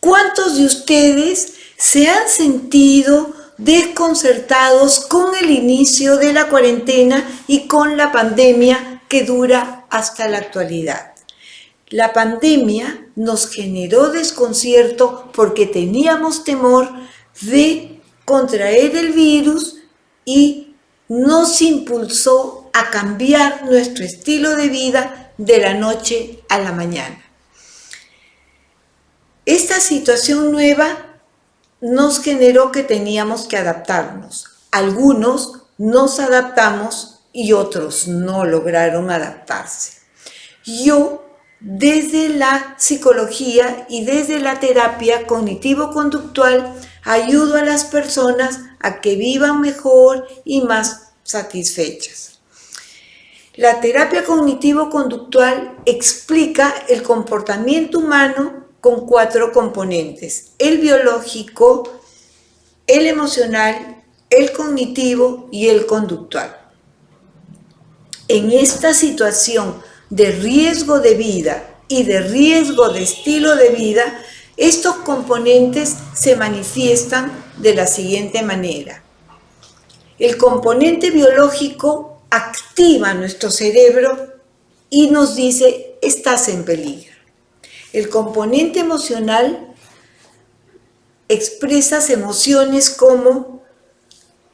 ¿Cuántos de ustedes se han sentido desconcertados con el inicio de la cuarentena y con la pandemia que dura hasta la actualidad? La pandemia nos generó desconcierto porque teníamos temor de contraer el virus y nos impulsó a cambiar nuestro estilo de vida de la noche a la mañana. Esta situación nueva nos generó que teníamos que adaptarnos. Algunos nos adaptamos y otros no lograron adaptarse. Yo, desde la psicología y desde la terapia cognitivo-conductual, ayudo a las personas a que vivan mejor y más satisfechas. La terapia cognitivo-conductual explica el comportamiento humano con 4 componentes: el biológico, el emocional, el cognitivo y el conductual. En esta situación de riesgo de vida y de riesgo de estilo de vida, estos componentes se manifiestan de la siguiente manera. El componente biológico activa nuestro cerebro y nos dice: estás en peligro. El componente emocional expresa emociones como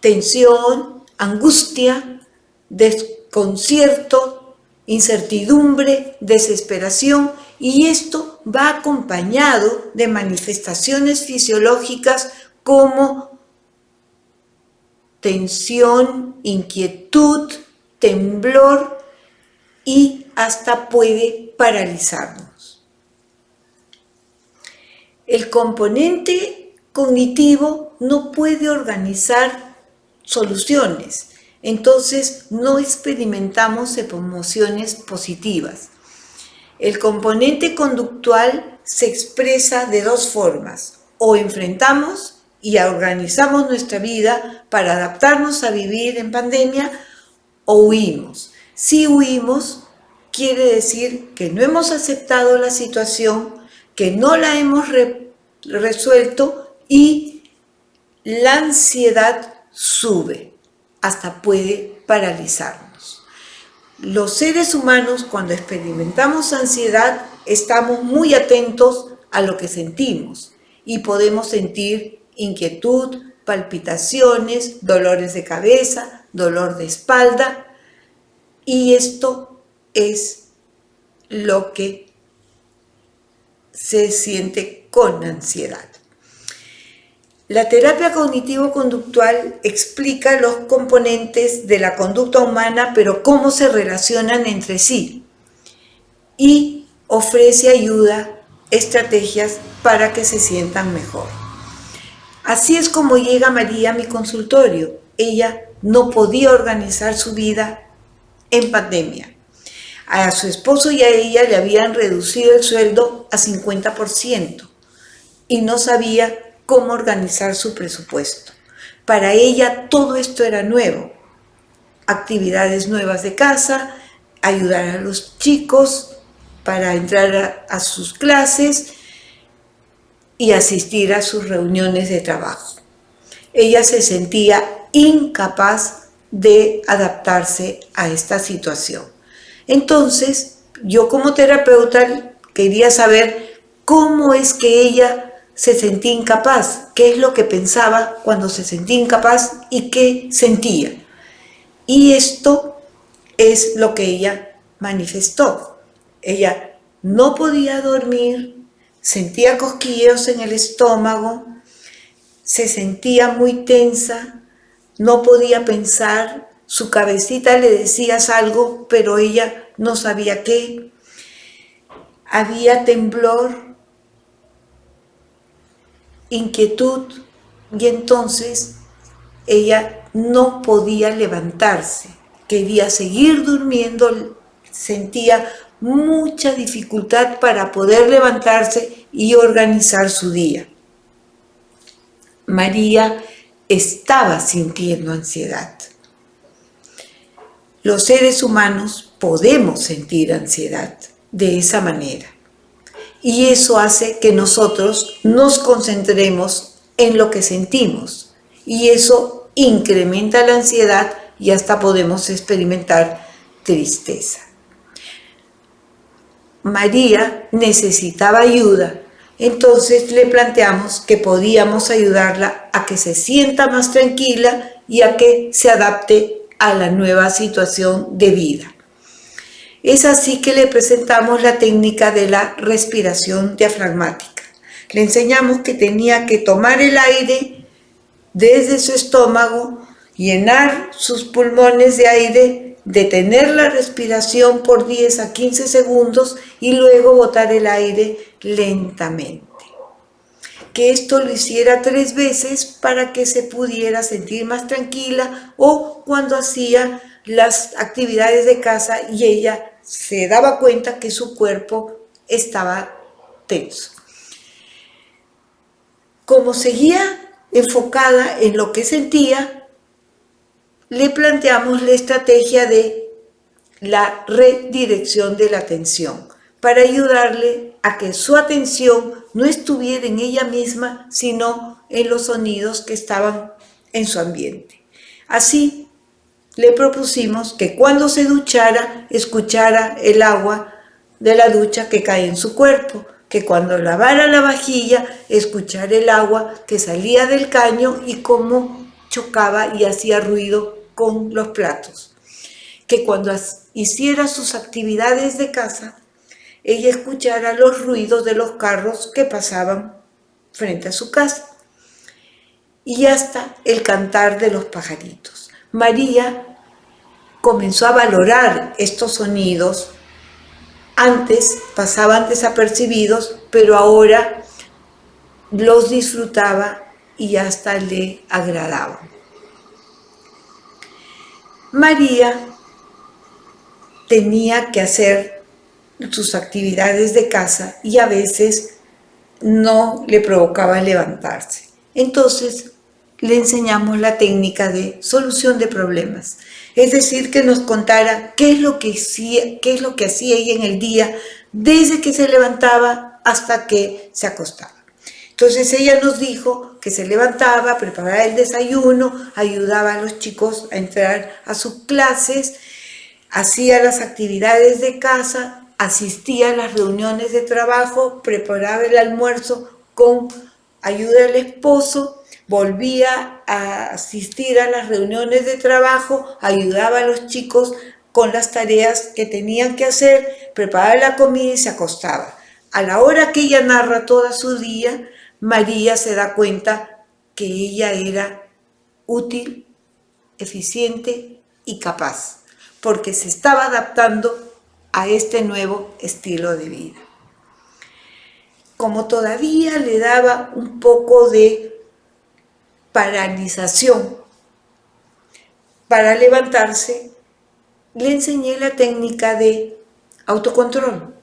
tensión, angustia, desconcierto, incertidumbre, desesperación, y esto va acompañado de manifestaciones fisiológicas como tensión, inquietud, temblor y hasta puede paralizarnos. El componente cognitivo no puede organizar soluciones, entonces no experimentamos emociones positivas. El componente conductual se expresa de 2 formas: o enfrentamos y organizamos nuestra vida para adaptarnos a vivir en pandemia, o huimos. Si huimos, quiere decir que no hemos aceptado la situación, que no la hemos resuelto y la ansiedad sube, hasta puede paralizarnos. Los seres humanos, cuando experimentamos ansiedad, estamos muy atentos a lo que sentimos y podemos sentir inquietud, palpitaciones, dolores de cabeza, dolor de espalda, y esto es lo que se siente con ansiedad. La terapia cognitivo-conductual explica los componentes de la conducta humana, pero cómo se relacionan entre sí, y ofrece ayuda, estrategias para que se sientan mejor. Así es como llega María a mi consultorio. Ella no podía organizar su vida en pandemia. A su esposo y a ella le habían reducido el sueldo a 50% y no sabía cómo organizar su presupuesto. Para ella todo esto era nuevo. Actividades nuevas de casa, ayudar a los chicos para entrar a sus clases y asistir a sus reuniones de trabajo. Ella se sentía incapaz de adaptarse a esta situación. Entonces, yo como terapeuta quería saber cómo es que ella se sentía incapaz, qué es lo que pensaba cuando se sentía incapaz y qué sentía. Y esto es lo que ella manifestó. Ella no podía dormir, sentía cosquilleos en el estómago, se sentía muy tensa, no podía pensar, su cabecita le decía algo, pero ella no sabía qué. Había temblor, inquietud, y entonces ella no podía levantarse, quería seguir durmiendo, sentía mucha dificultad para poder levantarse y organizar su día. María estaba sintiendo ansiedad. los seres humanos podemos sentir ansiedad de esa manera. Y eso hace que nosotros nos concentremos en lo que sentimos. Y eso incrementa la ansiedad y hasta podemos experimentar tristeza. María necesitaba ayuda, entonces le planteamos que podíamos ayudarla a que se sienta más tranquila y a que se adapte a la nueva situación de vida. Es así que le presentamos la técnica de la respiración diafragmática. Le enseñamos que tenía que tomar el aire desde su estómago, llenar sus pulmones de aire, detener la respiración por 10 a 15 segundos y luego botar el aire lentamente. Que esto lo hiciera 3 veces para que se pudiera sentir más tranquila, o cuando hacía las actividades de casa y ella se daba cuenta que su cuerpo estaba tenso. Como seguía enfocada en lo que sentía, le planteamos la estrategia de la redirección de la atención para ayudarle a que su atención no estuviera en ella misma, sino en los sonidos que estaban en su ambiente. Así, le propusimos que cuando se duchara, escuchara el agua de la ducha que cae en su cuerpo, que cuando lavara la vajilla, escuchara el agua que salía del caño y cómo chocaba y hacía ruido con los platos. Que cuando hiciera sus actividades de casa, ella escuchara los ruidos de los carros que pasaban frente a su casa y hasta el cantar de los pajaritos. María comenzó a valorar estos sonidos. Antes pasaban desapercibidos, pero ahora los disfrutaba y hasta le agradaban. María tenía que hacer sus actividades de casa y a veces no le provocaba levantarse. Entonces le enseñamos la técnica de solución de problemas. Es decir, que nos contara qué es lo que hacía ella en el día, desde que se levantaba hasta que se acostaba. Entonces ella nos dijo que se levantaba, preparaba el desayuno, ayudaba a los chicos a entrar a sus clases, hacía las actividades de casa, asistía a las reuniones de trabajo, preparaba el almuerzo con ayuda del esposo, volvía a asistir a las reuniones de trabajo, ayudaba a los chicos con las tareas que tenían que hacer, preparaba la comida y se acostaba. A la hora que ella narra todo su día, María se da cuenta que ella era útil, eficiente y capaz, porque se estaba adaptando a este nuevo estilo de vida. Como todavía le daba un poco de paralización para levantarse, le enseñé la técnica de autocontrol.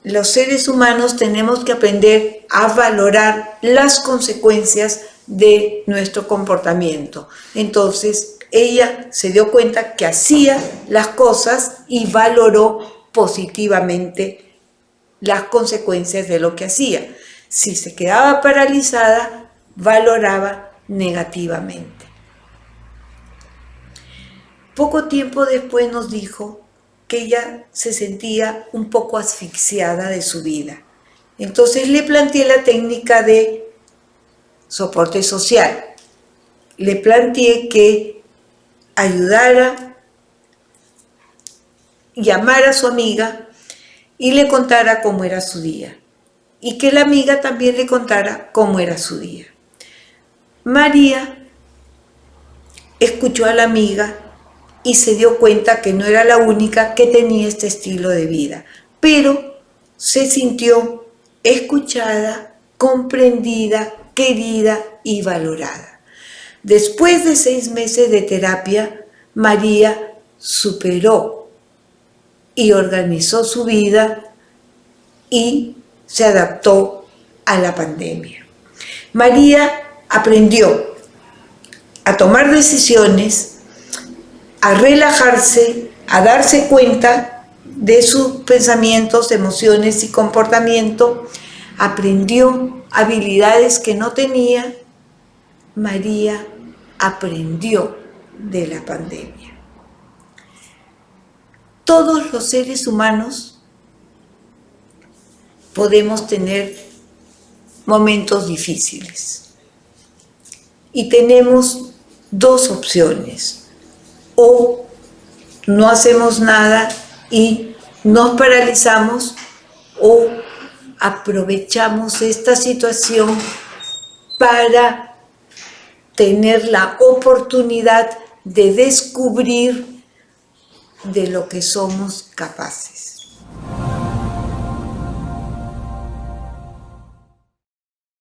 Los seres humanos tenemos que aprender a valorar las consecuencias de nuestro comportamiento. Entonces, ella se dio cuenta que hacía las cosas y valoró positivamente las consecuencias de lo que hacía. Si se quedaba paralizada, valoraba negativamente. Poco tiempo después nos dijo que ella se sentía un poco asfixiada de su vida. Entonces le planteé la técnica de soporte social. Le planteé que ayudara, llamara a su amiga y le contara cómo era su día. Y que la amiga también le contara cómo era su día. María escuchó a la amiga y se dio cuenta que no era la única que tenía este estilo de vida, pero se sintió escuchada, comprendida, querida y valorada. Después de 6 meses de terapia, María superó y organizó su vida y se adaptó a la pandemia. María aprendió a tomar decisiones, a relajarse a darse cuenta de sus pensamientos, emociones y comportamiento, aprendió habilidades que no tenía. María aprendió de la pandemia. Todos los seres humanos podemos tener momentos difíciles y tenemos dos opciones: o no hacemos nada y nos paralizamos, o aprovechamos esta situación para tener la oportunidad de descubrir de lo que somos capaces.